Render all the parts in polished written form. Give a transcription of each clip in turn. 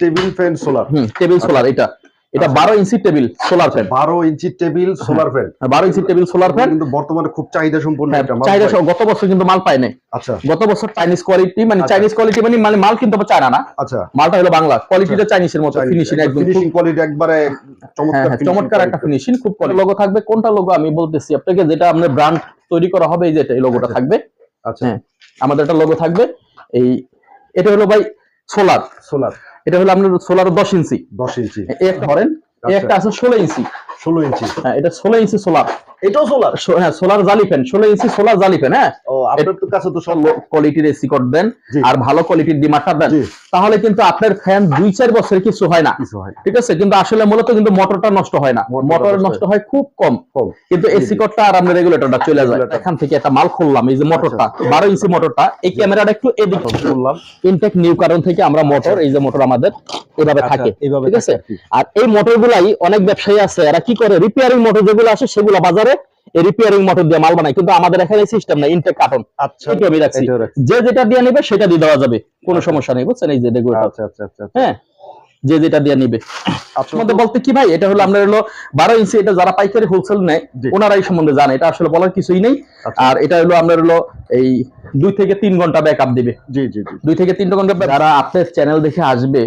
Table fan solar. Table solar এটা 12 ইঞ্চি table solar fan. 12 ইঞ্চি table solar fan. 12 ইঞ্চি table solar fan কিন্তু বর্তমানে খুব চাহিদা সম্পন্ন একটা মাল। চাহিদা গত বছর কিন্তু মাল পায় নাই। আচ্ছা, গত বছর চাইনিজ কোয়ালিটি মানে চাইনিজ কোয়ালিটি মানে মাল কিন্তু চায়না না। আচ্ছা, মালটা হলো বাংলা কোয়ালিটিটা চাইনিজের মতো ফিনিশিং একদম ফিনিশিং কোয়ালিটি একবারে চমৎকার একটা ফিনিশিং খুব লোগো থাকবে। কোনটা লোগো আমি বলতেছি আপনাকে, যেটা আমাদের ব্র্যান্ড তৈরি করা হবে এই যেটা এই লোগোটা থাকবে। আচ্ছা, আমাদের একটা লোগো থাকবে। এটা হলো ভাই সোলার। এটা হলো আপনার সোলার 10 ইঞ্চি। একটা ধরেন একটা আছে 16 ইঞ্চি। হ্যাঁ, এটা 16 ইঞ্চি সোলার। এটাও সোলার? হ্যাঁ, সোলার জালি ফ্যান, 16 ইঞ্চি সোলার জালি ফ্যান। হ্যাঁ, ও আপনার তো কাছে তো সব কোয়ালিটির এসি কোড দেন আর ভালো কোয়ালিটির ডিমার্টার দেন, তাহলে কিন্তু আপনার ফ্যান 2-4 বছর কিছু হয় না। ঠিক আছে, কিন্তু আসলে মূলত কিন্তু মোটরটা নষ্ট হয় না, মোটর নষ্ট হয় খুব কম, কিন্তু এসি কোডটা আর আপনার রেগুলেটরটা চলে যায়। এখান থেকে একটা মাল খুললাম, এই যে মোটরটা 12 ইঞ্চি মোটরটা, এই ক্যামেরাটা একটু এদিকে খুললাম, ইনটেক নিউ কারণ থেকে আমরা মোটর, এই যে মোটর আমাদের এভাবে থাকে। ঠিক আছে, আর এই মোটরগুলাই অনেক ব্যবসায়ী আছে এরা কি করে, রিপেয়ারিং মোটর যেগুলো আসে সেগুলো বাজারে এই রিপেয়ারিং মোটর দিয়ে মাল বানায়, কিন্তু আমাদের এখানে সিস্টেম নাই, ইনটেক কার্টন। আচ্ছা, আমি রাখছি, যে যেটা দিয়ে নিবে সেটা দিয়ে দেওয়া যাবে, কোনো সমস্যা নেই, বুঝছেন? এই যে রেগুলেটর। আচ্ছা, হ্যাঁ, যে যেটা দিয়ে নিবে। আপনাদের বলতে কি ভাই, এটা হলো আপনার হলো 12 ইঞ্চি, এটা যারা পাইকারি হোলসেল নেয় ওনারাই সম্বন্ধে জানে, এটা আসলে বলার কিছুই নেই। আর এটা হলো আপনার হলো এই 2 থেকে 3 ঘন্টা ব্যাকআপ দিবে। 2 থেকে 3 ঘন্টা। যারা আপনার চ্যানেল দেখে আসবে,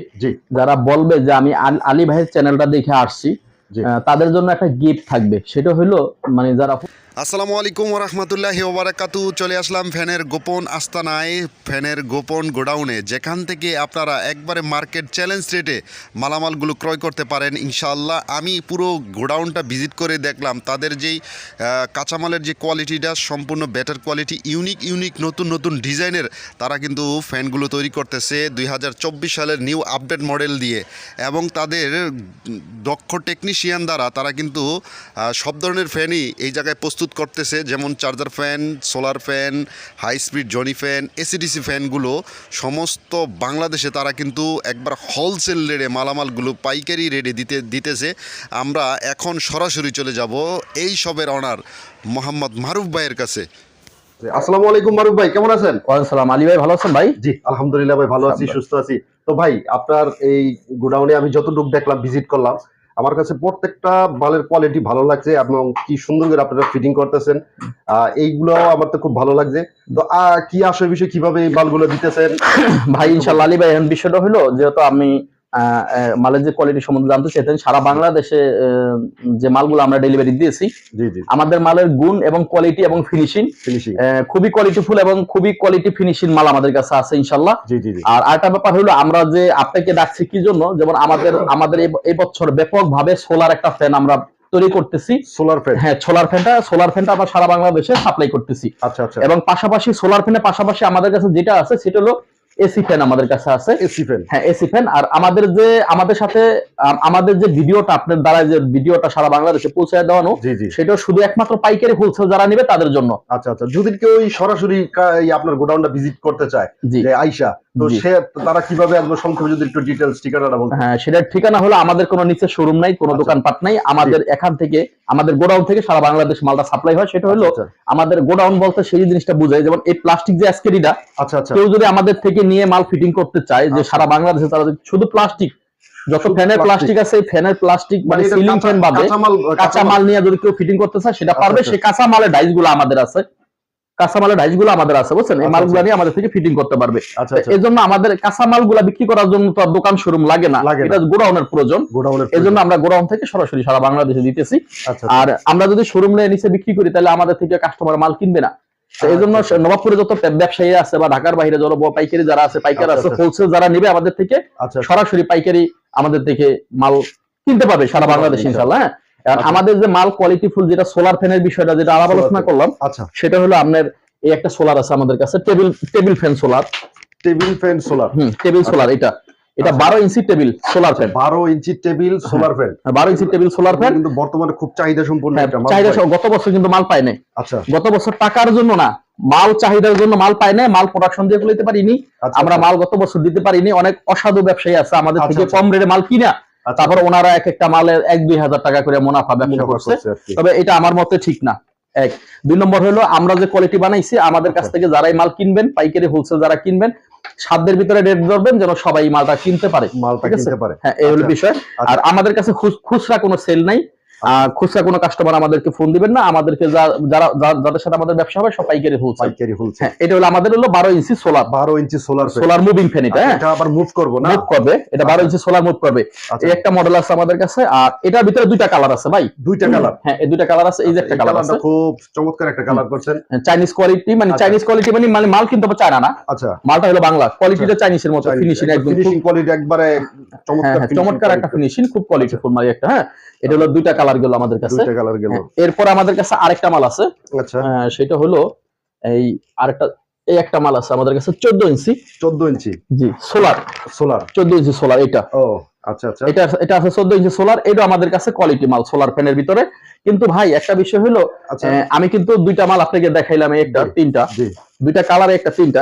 যারা বলবে যে আমি আলী ভাইয়ের চ্যানেলটা দেখে আসছি, তাদের জন্য একটা গিফট থাকবে, সেটা হলো মানে যারা। আসসালামু আলাইকুম ওয়া রাহমাতুল্লাহি ওয়া বারাকাতুহু। চলে আসলাম ফ্যানের গোপন আস্তানায়, ফ্যানের গোপন গোডাউনে, যেখান থেকে আপনারা একবারে মার্কেট চ্যালেঞ্জ রেটে মালামালগুলো ক্রয় করতে পারেন ইনশাআল্লাহ। আমি পুরো গোডাউনটা ভিজিট করে দেখলাম, তাদের যেই কাঁচামালের যে কোয়ালিটিটা সম্পূর্ণ বেটার কোয়ালিটি, ইউনিক নতুন ডিজাইনের তারা কিন্তু ফ্যানগুলো তৈরি করতেছে 2024 সালের নিউ আপডেট মডেল দিয়ে, এবং তাদের দক্ষ টেকনিশিয়ান দ্বারা তারা কিন্তু সব ধরনের ফ্যানই এই জায়গায় প্রস্তুত করতেছে, যেমন charger fan, solar fan, high speed জনি ফ্যান, এসিডিসি ফ্যানগুলো সমস্ত বাংলাদেশে তারা কিন্তু একবার হোলসেল রেটে মালামালগুলো পাইকারি রেটে দিতেছে। আমরা এখন সরাসরি চলে যাব এই সবের অনার মোহাম্মদ মারুফ ভাইয়ের কাছে। আসসালামু আলাইকুম মারুফ ভাই, কেমন আছেন? ওয়ালাইকুম আসসালাম। আলী ভাই ভালো আছেন? ভাই জি আলহামদুলিল্লাহ ভাই, ভালো আছি, সুস্থ আছি। তো ভাই আপনার এই গোডাউনে আমি যতটুকু দেখলাম, ভিজিট করলাম, আমার কাছে প্রত্যেকটা মালের কোয়ালিটি ভালো লাগছে এবং কি সুন্দর করে আপনারা ফিটিং করতেছেন, এইগুলো আমার তো খুব ভালো লাগছে। তো কি আসল বিষয়, কিভাবে এই মালগুলো দিতেছেন ভাই? ইনশাআল্লাহ আলী ভাই, এখন বিষয়টা হলো যেহেতু আমি মালের যে কোয়ালিটি সম্বন্ধে জানতে চাইতেন, সারা বাংলাদেশে যে মালগুলো আমরা ডেলিভারি দিয়েছি, আমাদের মালের গুণ এবং কোয়ালিটি এবং ফিনিশিং খুবই কোয়ালিটিফুল এবং খুবই কোয়ালিটি ফিনিশিং মাল আমাদের কাছে আছে ইনশাআল্লাহ। আর আরেকটা ব্যাপার হলো, আমরা যে আপনাকে ডাকছি কি জন্য, যেমন আমাদের এই বছর ব্যাপকভাবে সোলার একটা ফ্যান আমরা তৈরি করতেছি। Solar fan? হ্যাঁ, সোলার ফ্যানটা আমরা সারা বাংলাদেশে সাপ্লাই করতেছি। আচ্ছা, এবং পাশাপাশি সোলার ফ্যানের পাশাপাশি আমাদের কাছে যেটা আছে সেটা হলো এসি ফ্যান আমাদের কাছে আছে। AC fan? হ্যাঁ, এসি ফ্যান। আর আমাদের যে ভিডিওটা আপনার দ্বারা যে ভিডিওটা সারা বাংলাদেশে পৌঁছে দেওয়ানো, সেটা শুধু একমাত্র পাইকারি হোলসেল যারা নেবে তাদের জন্য। আচ্ছা, যদি কেউ সরাসরি আপনার গোডাউনটা ভিজিট করতে চায়, যে আইসা, তো সে তারা কিভাবে আসবে, সংক্ষেপে যদি একটু ডিটেইলস ঠিকানাটা বলতেন। হ্যাঁ, সেটার ঠিকানা হলো, আমাদের কোনো নিচে শোরুম নাই, কোনো দোকানপাট নাই, আমাদের এখান থেকে আমাদের গোডাউন থেকে সারা বাংলাদেশ মালটা সাপ্লাই হয়। সেটা হলো আমাদের গোডাউন বলতে সেই জিনিসটা বোঝায়, যেমন এই প্লাস্টিক যে অ্যাসকেরিটা, কেউ যদি আমাদের থেকে নিয়ে মাল ফিটিং করতে চায়, যে সারা বাংলাদেশে তারা শুধু প্লাস্টিক, যত ফ্যানের প্লাস্টিক আছে এই ফ্যানের প্লাস্টিক মানে সিলিং ফ্যান বাদে কাঁচামাল নিয়ে যদি কেউ ফিটিং করতে চায় সেটা পারবে। সেই কাঁচামালের ডাইসগুলো আমাদের আছে, বুঝছেন? এই মালগুলো নিয়ে আমাদের থেকে ফিটিং করতে পারবে। এই জন্য আমাদের কাঁচামালগুলো বিক্রি করার জন্য তো দোকান শোরুম লাগে না, এটা গোডাউনের প্রয়োজন। এই জন্য আমরা গোডাউন থেকে সরাসরি সারা বাংলাদেশে দিতেছি। আর আমরা যদি শোরুম নিচে বিক্রি করি, তাহলে আমাদের থেকে কাস্টমার মাল কিনবে না। এই জন্য নবাবপুরে যত ব্যবসায়ী আছে বা ঢাকার বাইরে যত পাইকারি যারা আছে, পাইকার আছে, হোলসেল যারা নেবে আমাদের থেকে, সরাসরি পাইকারি আমাদের থেকে মাল কিনতে পারবে সারা বাংলাদেশ ইনশাআল্লাহ। হ্যাঁ, আমাদের যে মাল কোয়ালিটিফুল, যেটা সোলার ফ্যানের বিষয়টা যেটা আলোচনা করলাম, সেটা হলো আপনার এই একটা সোলার আছে আমাদের কাছে, table fan solar. Table solar এটা 12 ইঞ্চি টেবিল সোলার ফ্যান। 12 ইঞ্চি টেবিল সোলার ফ্যান। 12 ইঞ্চি টেবিল সোলার ফ্যান কিন্তু বর্তমানে খুব চাহিদা সম্পন্ন একটা মাল। চাহিদা গত বছর কিন্তু মাল পায় নাই। আচ্ছা, গত বছর টাকার জন্য না, মাল চাহিদার জন্য মাল পায় নাই, মাল প্রোডাকশন দিয়ে দিতে পারিনি আমরা, মাল গত বছর দিতে পারিনি। অনেক অসাধু ব্যবসায়ী আছে আমাদের থেকে কম রেটে মাল কিনা, তারপর ওনারা এক একটা মালের 1-2 হাজার টাকা করে মুনাফা ব্যবসা করছে। তবে এটা আমার মতে ঠিক না। 1 2 নম্বর হলো, আমরা যে কোয়ালিটি বানাইছি, আমাদের কাছ থেকে যারাই মাল কিনবেন, পাইকারি হোলসেল যারা কিনবেন, সাধ্যের ভিতরে রেট ধরবেন যেন সবাই মালটা কিনতে পারে, হ্যাঁ এই হলো বিষয়। আর আমাদের কাছে খুচরা কোনো সেল নাই, খুচরা কোনো কাস্টমার আমাদেরকে ফোন দিবেন না, আমাদেরকে যাদের সাথে আমাদের ব্যবসা হবে সব পাইকারি হোলসেল। হ্যাঁ এটা হলো আমাদের হলো 12 ইঞ্চি সোলার, 12 ইঞ্চি সোলার মুভিং ফ্যান। এটা আবার মুভ করব না, মুভ করবে, এটা 12 ইঞ্চি সোলার মুভ করবে। এই একটা মডেল আছে আমাদের কাছে, আর এটার ভিতরে দুইটা কালার আছে ভাই, দুইটা কালার। হ্যাঁ এই দুইটা কালার আছে। এই যে একটা কালার আছে, খুব চমৎকার একটা কালার করছেন, চাইনিজ কোয়ালিটি, মানে চাইনিজ কোয়ালিটি মানে মাল কিন্তু চায়না না, আচ্ছা মালটা হলো বাংলা কোয়ালিটিটা, চাইনিজের মতো ফিনিশিং, একদম ফিনিশিং কোয়ালিটি একবারে চমৎকার একটা ফিনিশিং, খুব কোয়ালিটিফুল মাল একটা। হ্যাঁ এটা হলো দুইটা কালার গেল আমাদের কাছে। এরপর আমাদের কাছে আরেকটা মাল আছে, আচ্ছা সেটা হলো এই আরেকটা, এই একটা মাল আছে আমাদের কাছে 14 ইঞ্চি, 14 ইঞ্চি জি সোলার 14 ইঞ্চি সোলার। এটা ও আচ্ছা আচ্ছা, এটা আছে 14 ইঞ্চি সোলার। এটা আমাদের কাছে কোয়ালিটি মাল সোলার ফ্যানের ভিতরে। কিন্তু ভাই একটা বিষয় হলো, আমি কিন্তু দুইটা মাল আপনাকে দেখাইলাম, একটা তিনটা, দুইটা কালারে একটা তিনটা।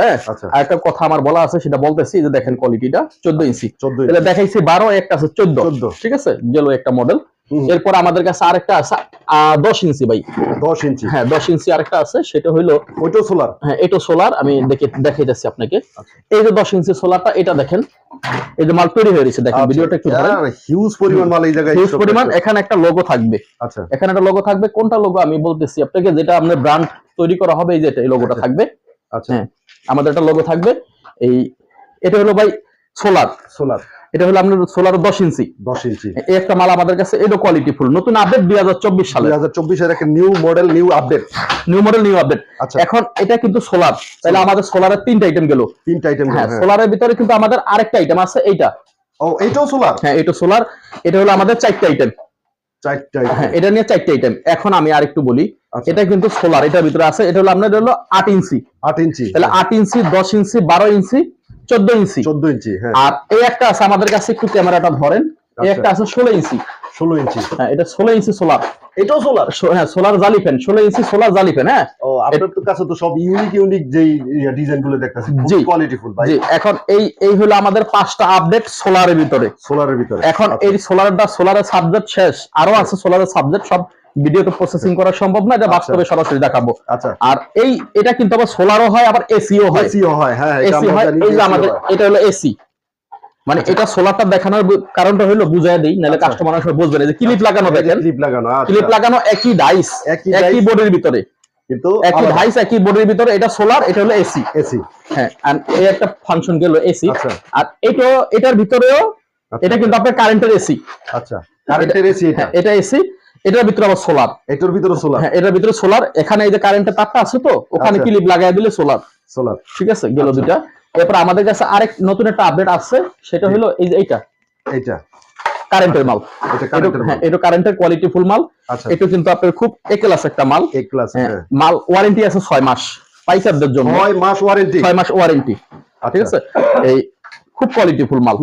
আর একটা কথা আমার বলা আছে সেটা বলতেছি, যে দেখেন কোয়ালিটিটা 14 ইঞ্চি, এটা দেখাইছি 12, একটা আছে 14, ঠিক আছে গেল একটা মডেল। এরপর আমাদের কাছে আরেকটা আছে 10 ইঞ্চি ভাই, 10 ইঞ্চি, হ্যাঁ 10 ইঞ্চি আরেকটা আছে, সেটা হলো ওইটা সোলার। হ্যাঁ এটা সোলার, আমি দেখাইতেছি আপনাকে। এই যে 10 ইঞ্চি সোলারটা, এটা দেখেন এই যে মাল তৈরি হয়ে গেছে, দেখেন ভিডিওটা একটু ধরেন, হিউজ পরিমাণ মাল এই জায়গায়, হিউজ পরিমাণ। এখানে একটা লোগো থাকবে, আচ্ছা এখানে একটা লোগো থাকবে, কোনটা লোগো আমি বলতেছি আপনাকে, যেটা আপনার ব্র্যান্ড তৈরি করা হবে এই যে এই লোগোটা থাকবে। আচ্ছা হ্যাঁ আমাদের একটা লোগো থাকবে। এই এটা হলো ভাই সোলার, এটা হলো আপনার সোলার 10 ইঞ্চি। এই একটা মাল আমাদের কাছে, এটা কোয়ালিটি ফুল, নতুন আপডেট 2024 সালে, 2024 এর একটা নিউ মডেল নিউ আপডেট। আচ্ছা এখন এটা কিন্তু সোলার, তাহলে আমাদের সোলারের তিনটা আইটেম গেল, হ্যাঁ সোলারের ভিতরে কিন্তু আমাদের আরেকটা আইটেম আছে, এইটা ও এটাও সোলার, হ্যাঁ এটা সোলার। এটা হলো আমাদের 4টা আইটেম, হ্যাঁ এটা নিয়ে 4টা আইটেম। এখন আমি আরেকটু বলি, এটা কিন্তু সোলার, এটার ভিতরে আছে, এটা হলো আপনাদের হলো 8 ইঞ্চি, তাহলে 8 ইঞ্চি, 10 ইঞ্চি, 12 ইঞ্চি, 14 ইঞ্চি, হ্যাঁ। আর এই একটা আছে আমাদের কাছে, একটু ক্যামেরাটা ধরেন, এই একটা আছে 16 ইঞ্চি, হ্যাঁ এটা 16 ইঞ্চি সোলার, এটাও সোলার, হ্যাঁ সোলার জালি ফ্যান, 16 ইঞ্চি সোলার জালি ফ্যান। হ্যাঁ ও আপনাদের কাছে তো সব ইউনিক যেই ডিজাইনগুলো দেখতেছি, খুব কোয়ালিটিফুল ভাই। জি এখন এই হলো আমাদের 5টা আপডেট সোলারের ভিতরে। এখন এই সোলারের সাবজেক্ট শেষ, আরো আছে সোলারের সাবজেক্ট, সব ভিডিওতে প্রসেসিং করা সম্ভব না, এটা বাস্তবে সরাসরি দেখাবো। আচ্ছা আর এটা কিন্তু আবার সোলারও হয়, আবার এসিও হয়, হ্যাঁ এসি হয়। এই যে আমাদের এটা হলো এসি, মানে এটা সোলারটা দেখানোর কারণটা হলো বুঝাই দেই, নাহলে কাস্টমার আসলে বুঝবে না। যে ক্লিপ লাগানো, দেখেন ক্লিপ লাগানো, একই ডাইস একই বোর্ডের ভিতরে, কিন্তু একই ডাইস একই বোর্ডের ভিতরে, এটা সোলার, এটা হলো এসি। হ্যাঁ আর এই একটা ফাংশন গেল এসি। আর এটার ভিতরেও এটা কিন্তু আপনার কারেন্টের এসি, আচ্ছা কারেন্টের এসি, এটা এসি, এটার ভিতরে আবার সোলার, এটার ভিতরে সোলার, হ্যাঁ এটার ভিতরে সোলার। এখানে এই যে কারেন্টের তারটা আছে, তো ওখানে ক্লিপ লাগাই দিলে সোলার, ঠিক আছে গেল দুইটা। এরপর আমাদের কাছে আরেক নতুন একটা আপডেট আছে, সেটা হলো এই যে এইটা কারেন্টের মাল, এটা কারেন্টের কোয়ালিটি ফুল মাল। এটা কিন্তু আপনার খুব এ ক্লাস একটা মাল, মাল ওয়ারেন্টি আছে 6 মাস পাইকারদের জন্য, 6 মাস ওয়ারেন্টি, ঠিক আছে। এই খুব কোয়ালিটি ফুল মাল,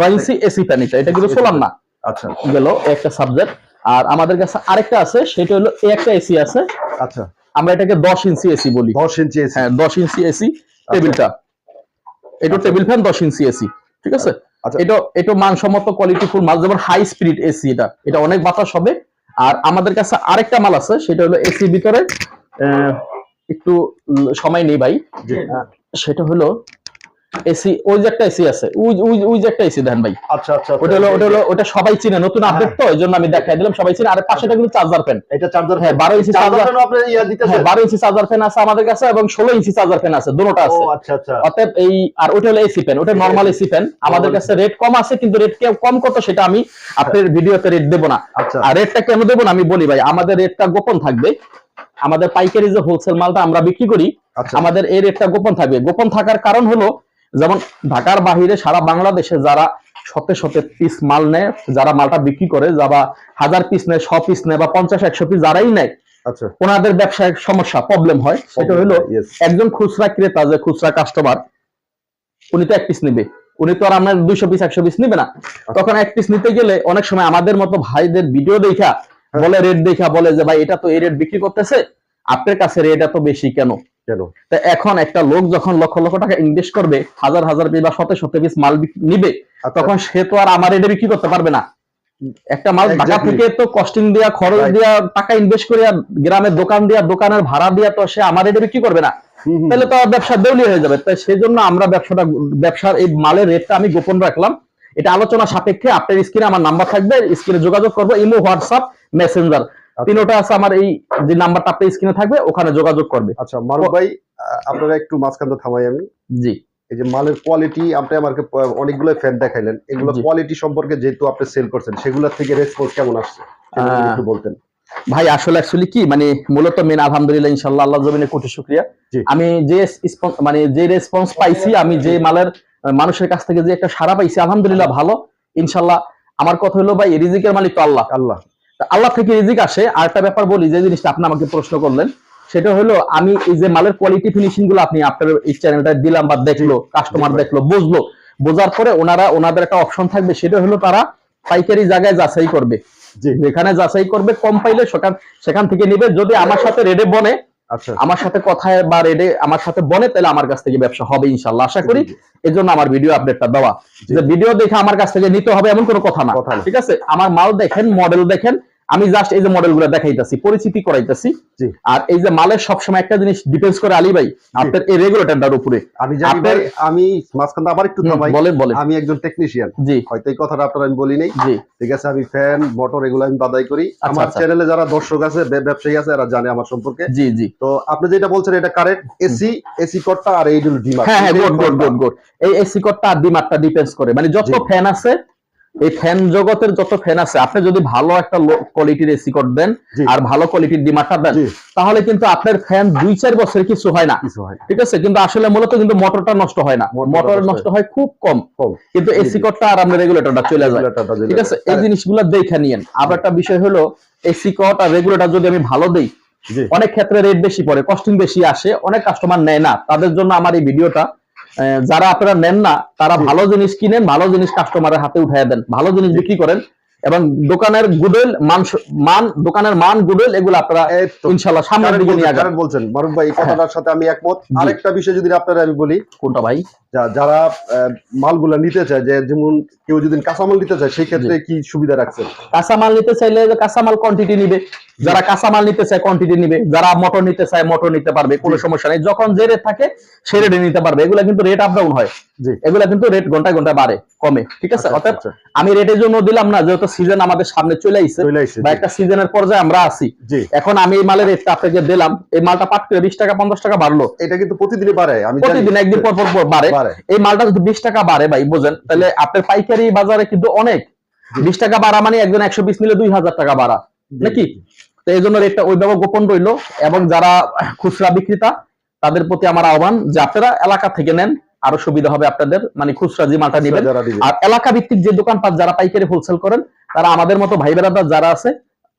9 ইঞ্চি এসি ফ্যান, এটা কিন্তু সোলার না। আচ্ছা গেল একটা সাবজেক্ট। আর আমাদের কাছে আরেকটা আছে, সেটা হলো এই একটা এসি আছে, আচ্ছা আমরা এটাকে 10 ইঞ্চি এসি বলি, 10 ইঞ্চি এসি, হ্যাঁ 10 ইঞ্চি এসি টেবিলটা, এটা টেবিল ফ্যান 10 ইঞ্চি এসি, ঠিক আছে। এটা মানসম্মত কোয়ালিটি ফুল মাল, যেমন হাই স্পিড এসি, এটা অনেক বাতাস হবে। আর আমাদের কাছে আরেকটা মাল আছে, সেটা হলো এসি ভিতরে, একটু সময় নেই ভাই, সেটা হলো এসি, ওই যে একটা এসি আছে, ওই যে একটা এসি দেন ভাই। আচ্ছা আচ্ছা ওটা সবাই চিনে, নতুন আপডেট তো এইজন্য আমি দেখাই দিলাম, সবাই চিনে। আর পাশেটা কিন্তু চার্জার ফ্যান, এটা চার্জার, হ্যাঁ 12 ইঞ্চি চার্জার, আপনি ইয়া দিতেছেন, 12 ইঞ্চি চার্জার ফ্যান আছে আমাদের কাছে, এবং 16 ইঞ্চি চার্জার ফ্যান আছে, দুটোটা আছে। ও আচ্ছা আচ্ছা। অতএব এই, আর ওটা হলো এসি ফ্যান, ওটা নরমাল এসি ফ্যান। আমাদের কাছে রেট কম আছে, কিন্তু রেট কম কত সেটা আমি আপনাদের ভিডিওতে রেট দেব না। আর রেটটা কেন দেব না আমি বলি ভাই, আমাদের রেটটা গোপন থাকবে। আমাদের পাইকারি যে হোলসেল মালটা আমরা বিক্রি করি, আমাদের এই রেটটা গোপন থাকবে। গোপন থাকার কারণ হলো, যেমন ঢাকার বাহিরে সারা বাংলাদেশে যারা শত পিস মাল নেয়, যারা মালটা বিক্রি করে, যারা 1000 পিস নেয়, 100 পিস নেয়, বা 50-100 পিস যারাই নেয়, আচ্ছা ওনাদের ব্যবসায় সমস্যা প্রবলেম হয়। সেটা হলো একজন খুচরা ক্রেতা, যে খুচরা কাস্টমার, উনি তো 1 পিস নেবে, উনি তো আর আপনার 200 পিস 100 পিস নেবে না। তখন 1 পিস নিতে গেলে অনেক সময় আমাদের মতো ভাইদের ভিডিও দেখা বলে, রেট দেখা বলে যে ভাই এটা তো এই রেট বিক্রি করতেছে, আপনার কাছে রেট এত বেশি কেন? তা এখন একটা লোক যখন লক্ষ লক্ষ টাকা ইনভেস্ট করবে, হাজার পিস বা শত পিস মাল নিবে, তখন সে তো আর আমার রেটে বিক্রি করতে পারবে না। একটা মাল ঢাকা থেকে তো কস্টিং দেয়া, খরচ দেয়া, টাকা ইনভেস্ট করে, গ্রামের দোকান দেয়া, দোকানের ভাড়া দেয়া, তো সে আমার রেটে বিক্রি করবে না। তাহলে তো ব্যবসা দেউলিয়া হয়ে যাবে। তাই সেই জন্য আমরা ব্যবসার এই মালের রেটটা আমি গোপন রাখলাম। এটা আলোচনা সাপেক্ষে আপনার স্ক্রিনে আমার নাম্বার থাকবে, স্ক্রিনে যোগাযোগ করবো, ইমো, হোয়াটসঅ্যাপ, মেসেঞ্জার তিনটা আছে আমার। এই যে নাম্বারটা আপনার স্ক্রিনে থাকবে ওখানে যোগাযোগ করবে। আচ্ছা মারুফ ভাই, আপনারা একটু মাঝখানে থামাই আমি। জি, এই যে মালের কোয়ালিটি আপনি আমাকে অনেকগুলো ফ্যান দেখাইলেন, এগুলো কোয়ালিটি সম্পর্কে যেহেতু আপনি সেল করছেন, সেগুলোর থেকে রেসপন্স কেমন আসছে একটু বলতেন ভাই? আসলে অ্যাকচুয়ালি কি মানে মূলত মেন আলহামদুলিল্লাহ ইনশাআল্লাহ আল্লাহ জমিনে কোটি শুকরিয়া। আমি যে যে রেসপন্স পাইছি, আমি যে মালের মানুষের কাছ থেকে যে একটা সাড়া পাইছি আলহামদুলিল্লাহ ভালো ইনশাআল্লাহ। আমার কথা হলো ভাই, রিজিকের মালিক তো আল্লাহ। আল্লাহ থেকে রিজিক আসে। আর একটা ব্যাপার বলি, যে জিনিসটা আপনি আমাকে প্রশ্ন করলেন সেটা হলো, আমি এই যে মালের কোয়ালিটি ফিনিশিং গুলো আপনি আপনার এই চ্যানেলটা দিলাম বা দেখলো, কাস্টমার দেখলো, বুঝলো, বোঝার পরে ওনাদের একটা অপশন থাকবে, সেটা হলো তারা পাইকারি জায়গায় যাচাই করবে। যেখানে যাচাই করবে কম পাইলে সেখান থেকে নিবে। যদি আমার সাথে রেডে বনে, আমার সাথে কথায় বা রেডে আমার সাথে বনে, তাহলে আমার কাছ থেকে ব্যবসা হবে ইনশাআল্লাহ, আশা করি। এই জন্য আমার ভিডিও আপডেটটা দেওয়া, যে ভিডিও দেখে আমার কাছ থেকে নিতে হবে এমন কোনো কথা না, ঠিক আছে? আমার মাল দেখেন, মডেল দেখেন, আমি জাস্ট এই যে মডেলগুলো দেখাইতাছি, পরিচিতি করাইতাছি। আর এই যে মালের সবসময় একটা জিনিস ডিপেন্ডস করে আলী ভাই, আপনার এই রেগুলেটরটার উপরে। আমি মাঝখানে আবার একটু থামাই। বলেন। আমি একজন টেকনিশিয়ান, জি, হয়তো এই কথাটা আপনারা আমি বলি নাই, জি, ঠিক আছে? আমি ফ্যান, মোটর এগুলো আমি বাদাই করি। আমার চ্যানেলে যারা দর্শক আছে, ব্যবসায়ী আছে, এরা জানে আমার সম্পর্কে। জি, জি। তো আপনি যেটা বলছেন এটা কারেক্ট। এসি কোডটা আর এই ডিমার, হ্যাঁ, গুড। এই এসি কোডটা আর ডিমারটা ডিপেন্ডস করে, মানে যত ফ্যান আছে, এই ফ্যান জগতের যত ফ্যান আছে, আপনি যদি ভালো একটা কোয়ালিটির এসি কোড দেন আর ভালো কোয়ালিটির ডিমারটা দেন, তাহলে কিন্তু আপনার ফ্যান 2-4 বছর কিছু হয় না, ঠিক আছে? কিন্তু আসলে মূলত কিন্তু মোটরটা নষ্ট হয় না, মোটর নষ্ট হয় খুব কম, কিন্তু এসি কোডটা আর আপনার রেগুলেটরটা চলে যায়, ঠিক আছে? এই জিনিসগুলো দেখে নিয়েন। আবার একটা বিষয় হলো, এসি কোড আর রেগুলেটর যদি আমি ভালো দেই, অনেক ক্ষেত্রে রেট বেশি পড়ে, কস্টিং বেশি আসে, অনেক কাস্টমার নেয় না। তাদের জন্য আমার এই ভিডিওটা। যারা আপনারা নেন না, তারা ভালো জিনিস কিনেন, ভালো জিনিস কাস্টমারের হাতে উঠায় দেন, ভালো জিনিস বিক্রি করেন, এবং দোকানের গুডউইল দোকানের মান গুডউইল এগুলো আপনারা ইনশাআল্লাহ সামনের দিকে নিয়ে যাবেন। বলছেন মারুফ ভাই, এই কথাটার সাথে আমি একমত। আরেকটা বিষয় যদি আপনারা আমি বলি। কোনটা ভাই? যারা মালগুলা নিতে চায়, যে যেমন কেউ যদি কাঁচামাল নিতে চায়, সেই ক্ষেত্রে কি সুবিধা রাখছেন? কাঁচামাল নিতে চাইলে কাঁচামাল কোয়ান্টিটি নিবে, যারা কাঁচামাল নিতে চায় কোয়ান্টিটি নিবে, যারা মোটর নিতে চায় মোটর নিতে পারবে, কোনো সমস্যা নেই। যখন যে রেট থাকে সে রেটে নিতে পারবে। এগুলা কিন্তু রেট আপ ডাউন হয়, এগুলা কিন্তু রেট ঘন্টায় ঘন্টায় বাড়ে কমে, ঠিক আছে? অর্থাৎ আমি রেটের জন্য দিলাম না, যেহেতু সিজন আমাদের সামনে চলে আইছে বা একটা সিজনের পর্যায়ে আমরা আছি, এখন আমি এই মালের রেটটা আপনাকে দিলাম, এই মালটা পাট করে 20 টাকা 50 টাকা বাড়লো, এটা কিন্তু প্রতিদিনই বাড়ে, আমি প্রতিদিন একদিন পর পর বাড়ে। এই মালটা যদি 20 টাকা বাড়ে ভাই, বুঝেন, তাহলে আপনার পাইকারি বাজারে কিন্তু অনেক। 20 টাকা বাড়া মানে একজন 120 নিলে 2000 টাকা বাড়া, নাকি? তো এই জন্য রেটটা ওইভাবে গোপন রইলো। এবং যারা খুচরা বিক্রেতা, তাদের প্রতি আমার আহ্বান যে আপনারা এলাকা থেকে নেন, আরো সুবিধা হবে আপনাদের, মানে খুচরা যে মালটা নেবেন। আর এলাকা ভিত্তিক যে দোকানপাট যারা পাইকারি হোলসেল করেন, তারা আমাদের মতো ভাই বেড়াদার যারা আছে,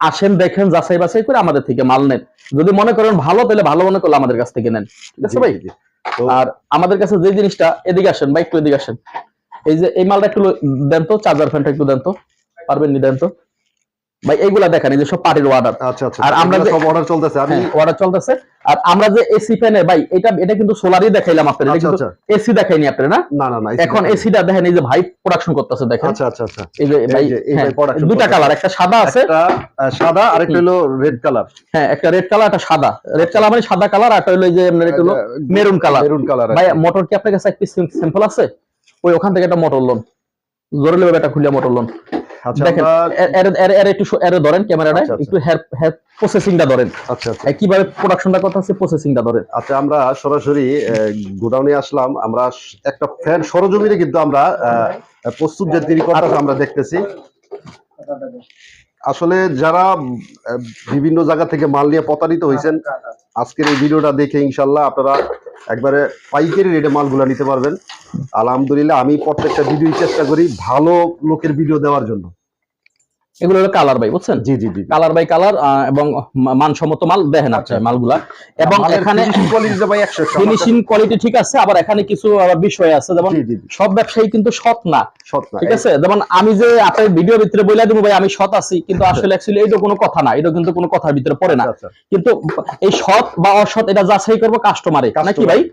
আসেন, দেখেন, যাচাই বাছাই করে আমাদের থেকে মাল নেন। যদি মনে করেন ভালো, তাহলে ভালো মনে করলে আমাদের কাছ থেকে নেন, ঠিক আছে ভাই? আর আমাদের কাছে যে জিনিসটা, এদিকে আসেন ভাই, একটু এদিকে আসেন। এই যে এই মালটা একটু দেন তো, চার্জার ফ্যানটা একটু দেন তো, পারবেন নি? দেন তো ভাই। এইগুলা দেখেন, এই যে সব পার্টির অর্ডার। আর আমরা যে সব অর্ডার চলতেছে, অর্ডার চলতেছে। আর আমরা যে এসি ফ্যানে ভাই, এটা কিন্তু সোলারই দেখাইলাম আপনাদের, এটা কিন্তু এসি দেখাইনি আপনাদের, না? এখন এসিটা দেখেন, এই যে ভাই প্রোডাকশন করতেছে, দেখেন। এই যে ভাই, দুটা কালার, একটা সাদা আছে, একটা সাদা, আর একটা হলো রেড কালার। হ্যাঁ, একটা রেড কালার, একটা সাদা। রেড কালার মানে সাদা কালার, আর একটা হলো এই যে এটা হলো মেরুন কালার। ভাই মোটর কি আপনার কাছে এক পিস স্যাম্পল আছে? ওই ওখান থেকে একটা মোটর লোন, জোরে লেবে একটা খুলিয়া মোটর লোন। দেখেন, একটু ধরেন ক্যামেরাটা, একটু হেয়ার প্রসেসিংটা ধরেন। কিভাবে প্রোডাকশনটা করতেছে, প্রসেসিংটা ধরেন। আচ্ছা, আমরা সরাসরি গোডাউনে আসলাম। আমরা একটা ফ্যান সরজমিনে কিন্তু আমরা প্রস্তুত যে তিনি করতেছে আমরা দেখতেছি। আসলে যারা বিভিন্ন জায়গা থেকে মাল নিয়ে প্রতারিত হয়েছেন, আজকের এই ভিডিওটা দেখে ইনশাল্লাহ আপনারা একবারে পাইকারি রেটে মালগুলা নিতে পারবেন। আলহামদুলিল্লাহ, আমি প্রত্যেকটা ভিডিও চেষ্টা করি ভালো লোকের ভিডিও দেওয়ার জন্য। এগুলো হলো কালার ভাই, বুঝছেন? জি, কালার বাই কালার, এবং মানসম্মত মাল দেখেন আপনি মালগুলা। এবং এখানে ফিনিশিং কোয়ালিটি ঠিক আছে। আবার এখানে কিছু আবার বিষয় আছে, যেমন সব ব্যবসায়ী কিন্তু সৎ না, ঠিক আছে? যেমন আমি যে আপনার ভিডিওর ভিতরে বলে দেবো ভাই আমি সৎ আছি, কিন্তু আসলে অ্যাকচুয়ালি এটা কোনো কথা না, এটা কিন্তু কোনো কথার ভিতরে পড়ে না। কিন্তু এই সৎ বা অসৎ এটা যাচাই করবো কাস্টমারে, নাকি ভাই?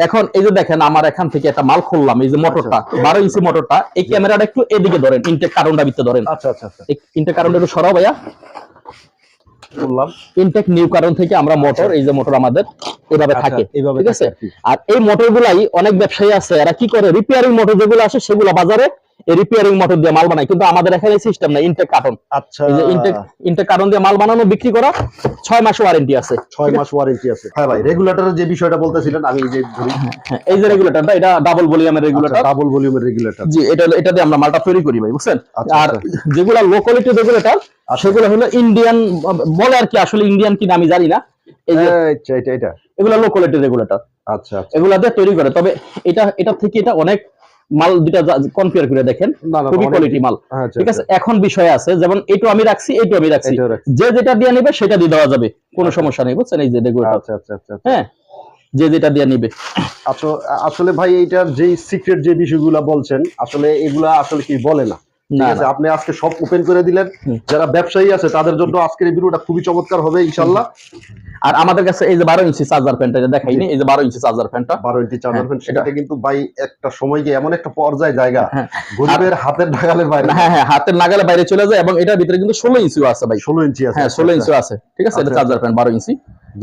এখন এই যে দেখেন, আমার এখান থেকে একটা মাল খুললাম, এই যে মোটরটা 12 ইঞ্চি মোটরটা, এই ক্যামেরাটা একটু এদিকে ধরেন, ইনটেক কারণটা ভিতরে ধরেন। ইনটেক কারণটা একটু সরাও ভাইয়া। বললাম ইনটেক নিউ কারণ থেকে আমরা মোটর, এই যে মোটর আমাদের এভাবে থাকে, এইভাবে ঠিক আছে। থাকে আর কি। আর এই মোটর গুলাই অনেক ব্যবসায়ী আছে এরা কি করে, রিপেয়ারিং মোটর যেগুলো আসে সেগুলো বাজারে এই রিপেয়ারিং মোটর দিয়ে মাল বানায়, কিন্তু আমাদের এখানে সিস্টেম নাই, ইনটেক কার্টন। আচ্ছা, এই যে ইনটেক কার্টন দিয়ে মাল বানানো বিক্রি করা, 6 মাস ওয়ারেন্টি আছে, 6 মাস ওয়ারেন্টি আছে। হ্যাঁ ভাই, রেগুলেটরের যে বিষয়টা বলতেছিলেন, আমি এই যে ধরি, হ্যাঁ, এই যে রেগুলেটরটা, এটা ডাবল ভলিউমের রেগুলেটর, ডাবল ভলিউমের রেগুলেটর। জি, এটা দিয়ে আমরা মালটা তৈরি করি ভাই, বুঝছেন। আচ্ছা, আর যেগুলা লো কোয়ালিটি রেগুলেটর সেগুলো হলো ইন্ডিয়ান বলে আর কি, আসলে ইন্ডিয়ান কিনা আমি জানি না, এই যে এটা এগুলা লো কোয়ালিটি রেগুলেটর। আচ্ছা আচ্ছা, এগুলা দিয়ে তৈরি করে, তবে এটা থেকে এটা অনেক মাল, দুটা কম্পেয়ার করে দেখেন, খুবই কোয়ালিটি মাল, ঠিক আছে। এখন বিষয় আছে, যেমন এইটা আমি রাখছি, এইটা আমি রাখছি, যে যেটা দিয়ে নিবে সেটা দিয়ে দেওয়া যাবে, কোনো সমস্যা নেই, বুঝছেন। এই যে রেগুলেটর, আচ্ছা আচ্ছা আচ্ছা, হ্যাঁ, যে যেটা দিয়ে নিবে। আচ্ছা, আসলে ভাই এইটার যে সিক্রেট যে বিষয়গুলো বলছেন, আসলে এগুলা আসলে কি বলে না, ঠিক আছে। আপনি আজকে সব ওপেন করে দিলেন, যারা ব্যবসায়ী আছে তাদের জন্য আজকের এই ভিডিওটা খুবই চমৎকার হবে ইনশাআল্লাহ। আর আমাদের কাছে এই যে 12 ইঞ্চি চার্জার ফ্যানটা দেখাইনি, এই যে 12 ইঞ্চি চার্জার ফ্যানটা, 12 ইঞ্চি চার্জার ফ্যান, সেটা কিন্তু ভাই একটা সময় গিয়ে এমন একটা পর্যায়ে জায়গা গরিবের হাতের নাগালের বাইরে, হ্যাঁ হ্যাঁ, হাতের নাগালে বাইরে চলে যায়, এবং এটার ভিতরে কিন্তু 16 ইঞ্চিও আছে ভাই, 16 ইঞ্চি আছে, হ্যাঁ 16 ইঞ্চিও আছে, ঠিক আছে। এটা চার্জার ফ্যান 12 ইঞ্চি,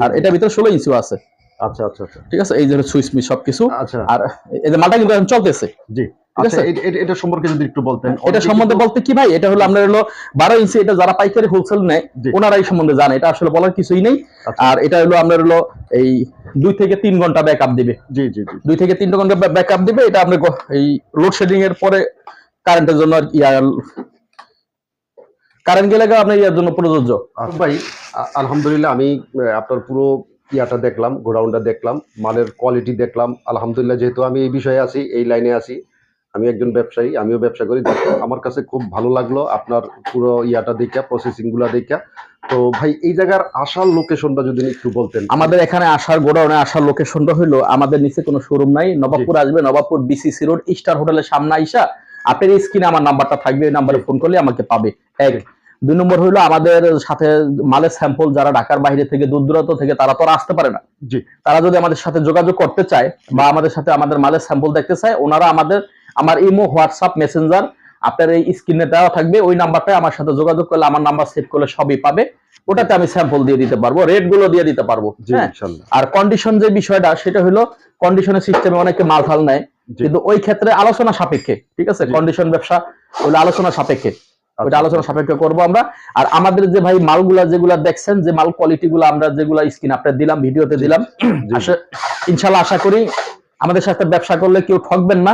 আর এটার ভিতরে 16 ইঞ্চিও আছে। আচ্ছা আচ্ছা আচ্ছা, ঠিক আছে, এই যে সুইচ মিচ সবকিছু। আচ্ছা, আর এই যে মালটা কিন্তু এখন চলতেছে, জি। আচ্ছা, এটা সম্পর্কে যদি একটু বলতেন। এটা সম্বন্ধে বলতে কি ভাই, এটা হলো আমরা হলো 12 ইঞ্চি, এটা যারা পাইকারি হোলসেল নেয় ওনারা এই সম্বন্ধে জানে, এটা আসলে বলার কিছুই নেই। আর এটা হলো আমরা হলো এই 2 থেকে 3 ঘন্টা ব্যাকআপ দিবে, জি জি জি, 2 থেকে 3 ঘন্টা ব্যাকআপ দিবে। এটা আপনি এই লোডশেডিং এর পরে কারেন্টের জন্য আর কারেন্ট গেলে আপনার ইয়ার জন্য প্রযোজ্য। ভাই আলহামদুলিল্লাহ, আমি আপনার পুরো ইয়াটা দেখলাম, গোডাউনটা দেখলাম, মালের কোয়ালিটি দেখলাম আলহামদুলিল্লাহ। যেহেতু আমি এই বিষয়ে আছি, এই লাইনে আছি, আমি একজন ব্যবসায়ী, আমিও ব্যবসা করি, আমার কাছে খুব ভালো লাগলো আপনার পুরো ইয়াটা দেখা, প্রসেসিং গুলা দেখা। তো ভাই এই জায়গার আসার লোকেশনটা যদি একটু বলতেন। আমাদের এখানে আসার, গোডাউনে আসার লোকেশনটা হলো, আমাদের নিচে কোনো শোরুম নাই, নবাবপুর আসবে, নবাবপুর বিসিসি রোড স্টার হোটেলের সামনে আইসা আপনার স্ক্রিনে আমার নাম্বারটা থাকবে, ওই নাম্বারে ফোন করলে আমাকে পাবে। 1 2 নম্বর হলো, আমাদের সাথে মালের স্যাম্পল যারা ঢাকার বাইরে থেকে, দূর দূরান্ত থেকে, তারা তো আর আসতে পারে না, জি। তারা যদি আমাদের সাথে যোগাযোগ করতে চায় বা আমাদের সাথে আমাদের মালের স্যাম্পল দেখতে চায়, ওনারা আমার ইমো, হোয়াটসঅ্যাপ, মেসেঞ্জার আপনার এই স্ক্রিনে দেওয়া থাকবে, ওই নাম্বারটায় আমার সাথে যোগাযোগ করলে, আমার নাম্বার সেভ করলে সবই পাবে, ওটাতে আমি স্যাম্পল দিয়ে দিতে পারবো, রেট গুলো দিয়ে দিতে পারবো। আর কন্ডিশন যে বিষয়টা, সেটা হলো কন্ডিশনের সিস্টেমে অনেকে মাল ফাল নেয়, কিন্তু ওই ক্ষেত্রে আলোচনা সাপেক্ষে, ঠিক আছে। কন্ডিশন ব্যবসা হলো আলোচনা সাপেক্ষে, ওইটা আলোচনা সাপেক্ষে করবো আমরা। আর আমাদের যে ভাই মালগুলা যেগুলা দেখছেন, যে মাল কোয়ালিটি গুলো আমরা যেগুলা স্ক্রিন আপনার দিলাম, ভিডিওতে দিলাম, ইনশাল্লাহ আশা করি আমাদের সাথে ব্যবসা করলে কেউ ঠকবেন না,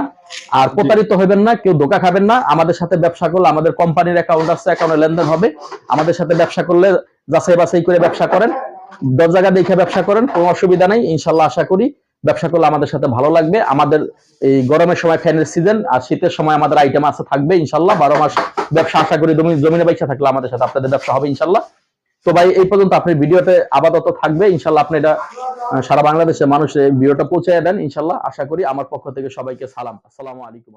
আর প্রতারিত হবেন না, কেউ ধোঁকা খাবেন না। আমাদের সাথে ব্যবসা করলে, আমাদের কোম্পানির অ্যাকাউন্ট আছে, অ্যাকাউন্টে লেনদেন হবে। আমাদের সাথে ব্যবসা করলে যাচাই বাছাই করে ব্যবসা করেন, 10 জায়গা দেখে ব্যবসা করেন, কোনো অসুবিধা নেই। ইনশাল্লাহ আশা করি ব্যবসা করলে আমাদের সাথে ভালো লাগবে। আমাদের এই গরমের সময় ফ্যানের সিজন, আর শীতের সময় আমাদের আইটেম আছে, থাকবে ইনশাল্লাহ 12 মাস ব্যবসা। আশা করি জমিনে বাইসা থাকলে আমাদের সাথে আপনাদের ব্যবসা হবে ইনশাল্লাহ। তো ভাই এই পর্যন্ত, আপনি ভিডিওতে আপাতত থাকবে ইনশাল্লাহ, আপনি এটা সারা বাংলাদেশের মানুষের ভিডিওটা পৌঁছে দেন ইনশাল্লাহ। আশা করি আমার পক্ষ থেকে সবাইকে সালাম, আসসালামু আলাইকুম।